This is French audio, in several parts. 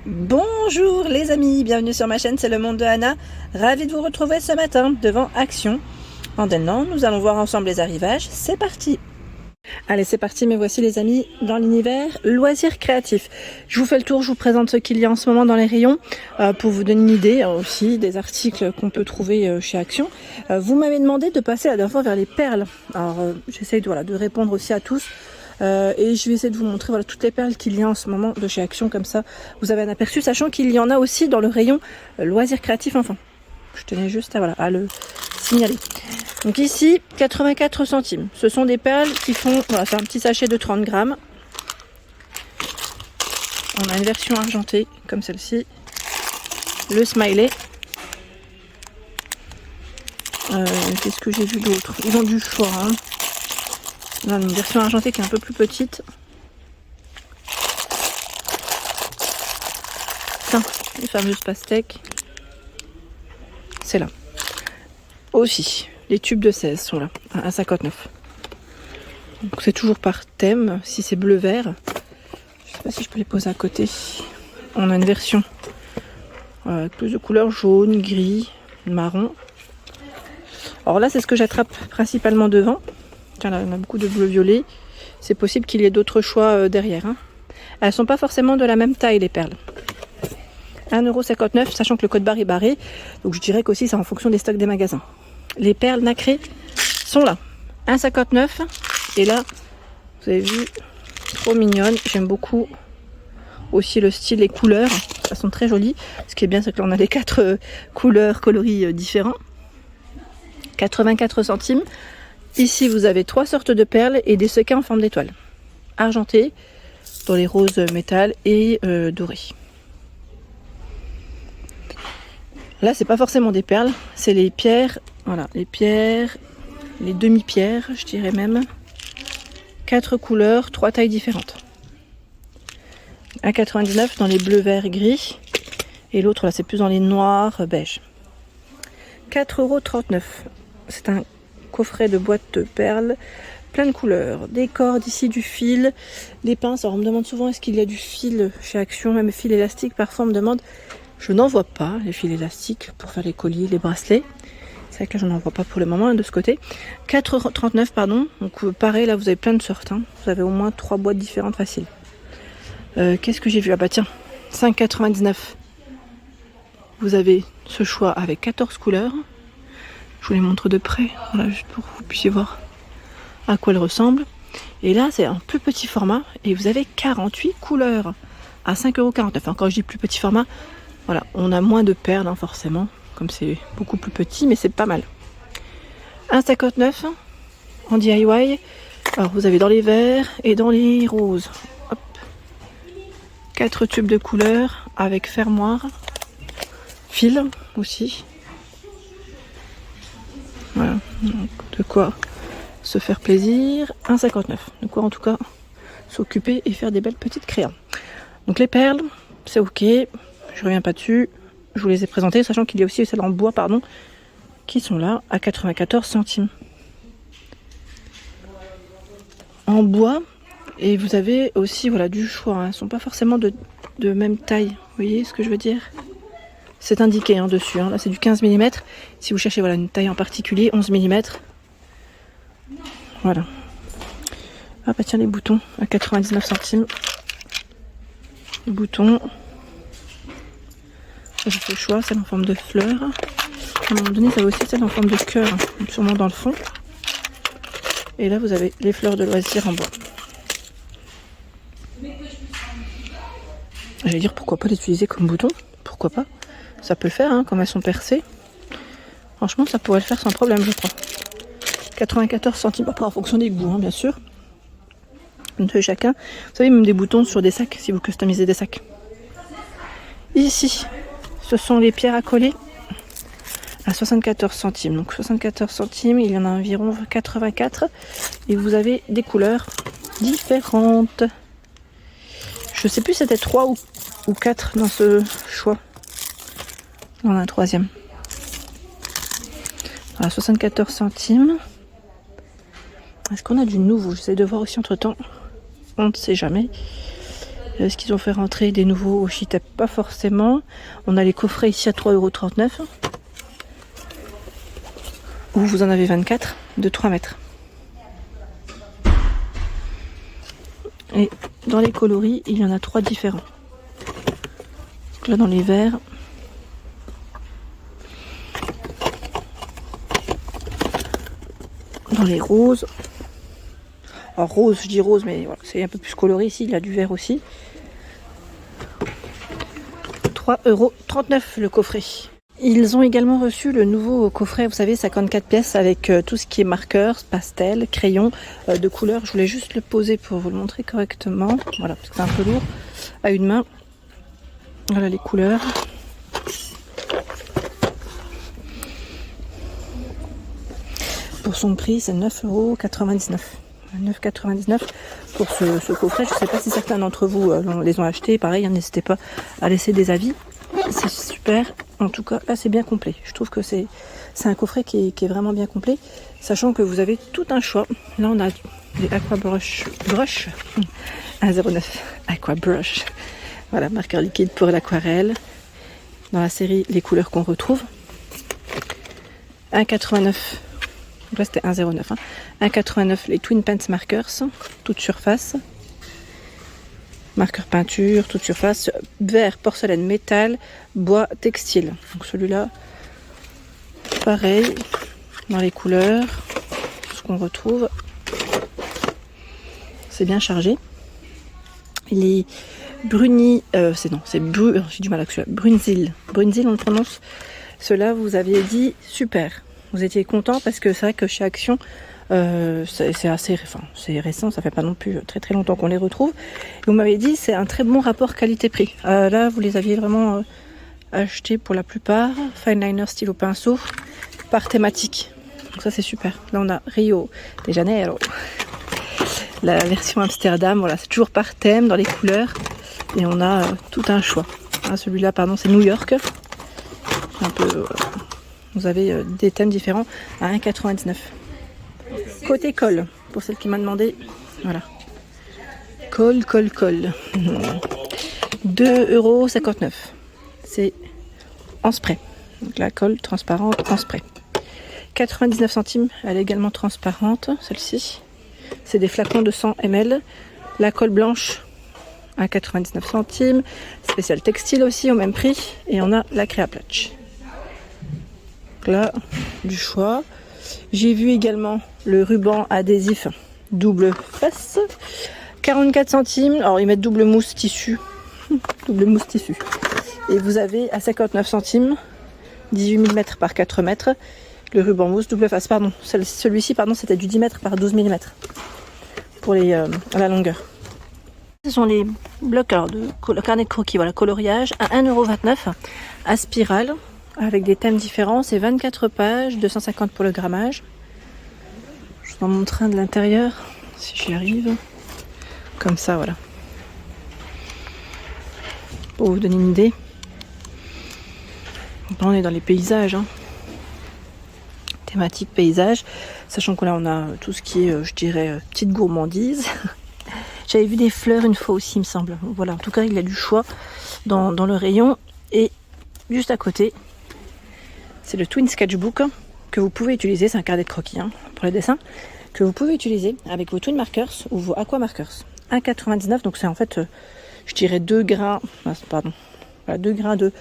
Bonjour les amis, bienvenue sur ma chaîne, c'est le monde de Anna. Ravi de vous retrouver ce matin devant Action. En Denland, nous allons voir ensemble les arrivages. C'est parti. Allez, c'est parti, me voici les amis dans l'univers loisirs créatifs. Je vous fais le tour, je vous présente ce qu'il y a en ce moment dans les rayons pour vous donner une idée aussi des articles qu'on peut trouver chez Action. Vous m'avez demandé de passer la dernière fois vers les perles. Alors j'essaye de répondre aussi à tous. Et je vais essayer de vous montrer toutes les perles qu'il y a en ce moment de chez Action, comme ça vous avez un aperçu, sachant qu'il y en a aussi dans le rayon loisirs créatifs enfants. Je tenais juste à le signaler. Donc ici 84 centimes, ce sont des perles qui font, c'est un petit sachet de 30 grammes. On a une version argentée comme celle-ci, le smiley. Qu'est-ce que j'ai vu d'autre? Ils ont du choix, hein. On a une version argentée qui est un peu plus petite. Tiens, les fameuses pastèques. C'est là. Aussi, les tubes de 16 sont là, à 1,59 €. Donc c'est toujours par thème, si c'est bleu-vert. Je sais pas si je peux les poser à côté. On a une version avec plus de couleurs, jaune, gris, marron. Alors là, c'est ce que j'attrape principalement devant. Tiens, là, on a beaucoup de bleu-violet. C'est possible qu'il y ait d'autres choix derrière. Hein. Elles ne sont pas forcément de la même taille, les perles. 1,59 €, sachant que le code barre est barré. Donc je dirais qu'aussi, c'est en fonction des stocks des magasins. Les perles nacrées sont là. 1,59 €. Et là, vous avez vu, trop mignonne. J'aime beaucoup aussi le style, les couleurs. Elles sont très jolies. Ce qui est bien, c'est que là, on a les 4 couleurs, coloris différents. 84 centimes. Ici, vous avez 3 sortes de perles et des sequins en forme d'étoile. Argenté, dans les roses métal et doré. Là, c'est pas forcément des perles, c'est les pierres. Voilà, les pierres, les demi-pierres, je dirais même. 4 couleurs, 3 tailles différentes. 1,99 € dans les bleus, verts, gris. Et l'autre, là, c'est plus dans les noirs, beige. 4,39 €. C'est un coffret de boîtes de perles, plein de couleurs, des cordes ici, du fil, des pinces. Alors on me demande souvent est-ce qu'il y a du fil chez Action, même fil élastique. Parfois on me demande, je n'en vois pas les fils élastiques pour faire les colliers, les bracelets. C'est vrai que là je n'en vois pas pour le moment de ce côté. 4,39 €, pardon. Donc pareil, là vous avez plein de sortes. Hein. Vous avez au moins 3 boîtes différentes faciles. Qu'est-ce que j'ai vu? Ah bah tiens, 5,99 €. Vous avez ce choix avec 14 couleurs. Je vous les montre de près, voilà, juste pour que vous puissiez voir à quoi elles ressemblent. Et là, c'est un plus petit format et vous avez 48 couleurs à 5,49 €. Encore je dis plus petit format, voilà, on a moins de perles hein, forcément, comme c'est beaucoup plus petit, mais c'est pas mal. 1,59 € en DIY. Alors vous avez dans les verts et dans les roses. Hop. 4 tubes de couleurs avec fermoir, fil aussi. Voilà, donc de quoi se faire plaisir. 1,59 €. De quoi en tout cas s'occuper et faire des belles petites créas. Donc les perles, c'est ok. Je reviens pas dessus. Je vous les ai présentées, sachant qu'il y a aussi celles en bois, pardon, qui sont là à 94 centimes. En bois, et vous avez aussi du choix. Hein. Elles ne sont pas forcément de même taille. Vous voyez ce que je veux dire? C'est indiqué hein, dessus, hein. Là c'est du 15 mm. Si vous cherchez une taille en particulier, 11 mm. Voilà. Ah bah tiens les boutons à 99 centimes. Les boutons. Ça j'ai fait le choix, celle en forme de fleur. À un moment donné ça va aussi celle en forme de cœur, hein, sûrement dans le fond. Et là vous avez les fleurs de loisirs en bois. J'allais dire pourquoi pas les utiliser comme boutons, pourquoi pas. Ça peut le faire, hein, comme elles sont percées. Franchement, ça pourrait le faire sans problème, je crois. 94 centimes, après en fonction des goûts, hein, bien sûr. De chacun. Vous savez, même des boutons sur des sacs, si vous customisez des sacs. Ici, ce sont les pierres à coller à 74 centimes. Donc 74 centimes, il y en a environ 84. Et vous avez des couleurs différentes. Je sais plus si c'était 3 ou 4 dans ce choix. On a un troisième. Voilà, 74 centimes. Est-ce qu'on a du nouveau? J'essaie de voir aussi entre temps. On ne sait jamais. Est-ce qu'ils ont fait rentrer des nouveaux Oshitep? Pas forcément. On a les coffrets ici à 3,39 €. Où vous en avez 24 de 3 mètres. Et dans les coloris, il y en a 3 différents. Donc là, dans les verts, dans les roses. Alors rose, je dis rose, mais voilà, c'est un peu plus coloré ici. Il y a du vert aussi. 3,39 € le coffret. Ils ont également reçu le nouveau coffret, vous savez, 54 pièces avec tout ce qui est marqueurs, pastels, crayons de couleur. Je voulais juste le poser pour vous le montrer correctement. Voilà, parce que c'est un peu lourd à une main. Voilà les couleurs. Pour son prix, c'est 9,99 €. 9,99 € pour ce coffret. Je ne sais pas si certains d'entre vous les ont achetés. Pareil, n'hésitez pas à laisser des avis. C'est super. En tout cas, là, c'est bien complet. Je trouve que c'est un coffret qui est vraiment bien complet. Sachant que vous avez tout un choix. Là, on a des Aqua Brush 1,09 Aqua Brush. Voilà, marqueur liquide pour l'aquarelle. Dans la série, les couleurs qu'on retrouve. 1,89 €. Donc là, c'était 1,09 €. 1,89 € les Twin Pens Markers, toute surface. Marqueur peinture, toute surface. Verre, porcelaine, métal, bois, textile. Donc celui-là, pareil, dans les couleurs, ce qu'on retrouve. C'est bien chargé. Les Bruni, j'ai du mal avec celui-là. Brunzil, on le prononce. Ceux-là, vous aviez dit super. Vous étiez content parce que c'est vrai que chez Action, c'est assez c'est récent, ça fait pas non plus très très longtemps qu'on les retrouve. Et vous m'avez dit c'est un très bon rapport qualité-prix. Là, vous les aviez vraiment achetés pour la plupart. Fine liner, stylo, pinceau, par thématique. Donc ça c'est super. Là on a Rio de Janeiro. La version Amsterdam, voilà, c'est toujours par thème dans les couleurs. Et on a tout un choix. Celui-là, pardon, c'est New York. Un peu, vous avez des thèmes différents à 1,99 €. Côté colle, pour celle qui m'a demandé, voilà. Colle. 2,59 €. C'est en spray. Donc la colle transparente en spray. 99 centimes, elle est également transparente, celle-ci. C'est des flacons de 100 ml. La colle blanche à 99 centimes. Spécial textile aussi au même prix. Et on a la Créaplatch. Donc là, du choix. J'ai vu également le ruban adhésif double face. 44 centimes. Alors ils mettent double mousse tissu. Double mousse tissu. Et vous avez à 59 centimes. 18 mm par 4 mètres. Le ruban mousse double face. Pardon. Celui-ci, c'était du 10 mètres par 12 mm. Pour la longueur. Ce sont les blocs de carnet de croquis, voilà, coloriage à 1,29 € à spirale avec des thèmes différents. C'est 24 pages, 250 pour le grammage. Je vous en montre un de l'intérieur si j'y arrive. Comme ça, voilà. Pour vous donner une idée. On est dans les paysages. Thématique paysage. Sachant que là, on a tout ce qui est, je dirais, petite gourmandise. J'avais vu des fleurs une fois aussi, il me semble. Voilà, en tout cas, il y a du choix dans le rayon. Et juste à côté, c'est le Twin Sketchbook que vous pouvez utiliser. C'est un carnet de croquis pour les dessins. Que vous pouvez utiliser avec vos Twin Markers ou vos Aqua Markers. 1,99 €. Donc c'est en fait, je dirais 2 grains. Pardon. Voilà, 2 grains de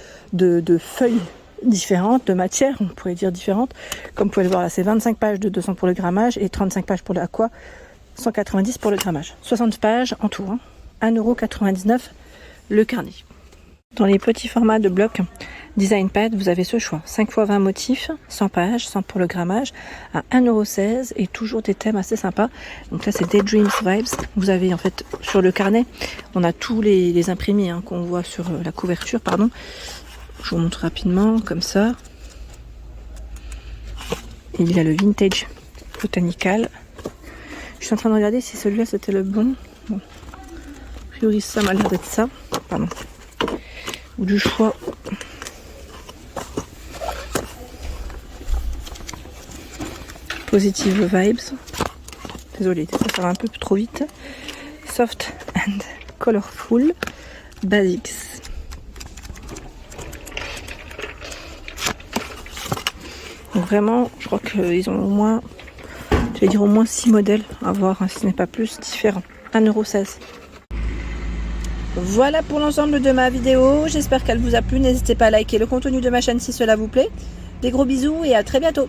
feuilles différentes, de matières, on pourrait dire différentes. Comme vous pouvez le voir là, c'est 25 pages de 200 pour le grammage et 35 pages pour l'Aqua. 190 pour le grammage. 60 pages en tout. 1,99 € le carnet. Dans les petits formats de blocs Design Pad, vous avez ce choix. 5 x 20 motifs, 100 pages, 100 pour le grammage, à 1,16 € et toujours des thèmes assez sympas. Donc là, c'est Daydreams Vibes. Vous avez en fait sur le carnet, on a tous les imprimés qu'on voit sur la couverture, pardon. Je vous montre rapidement, comme ça. Et il y a le Vintage Botanical. Je suis en train de regarder si celui-là c'était le bon. Bon. A priori, ça m'a l'air d'être ça. Pardon. Ou du choix. Positive Vibes. Désolée, ça va un peu trop vite. Soft and Colorful. Basics. Donc vraiment, je crois qu'ils ont au moins, je vais dire au moins 6 modèles à voir, hein, si ce n'est pas plus, différents. 1,16 €. Voilà pour l'ensemble de ma vidéo. J'espère qu'elle vous a plu. N'hésitez pas à liker le contenu de ma chaîne si cela vous plaît. Des gros bisous et à très bientôt.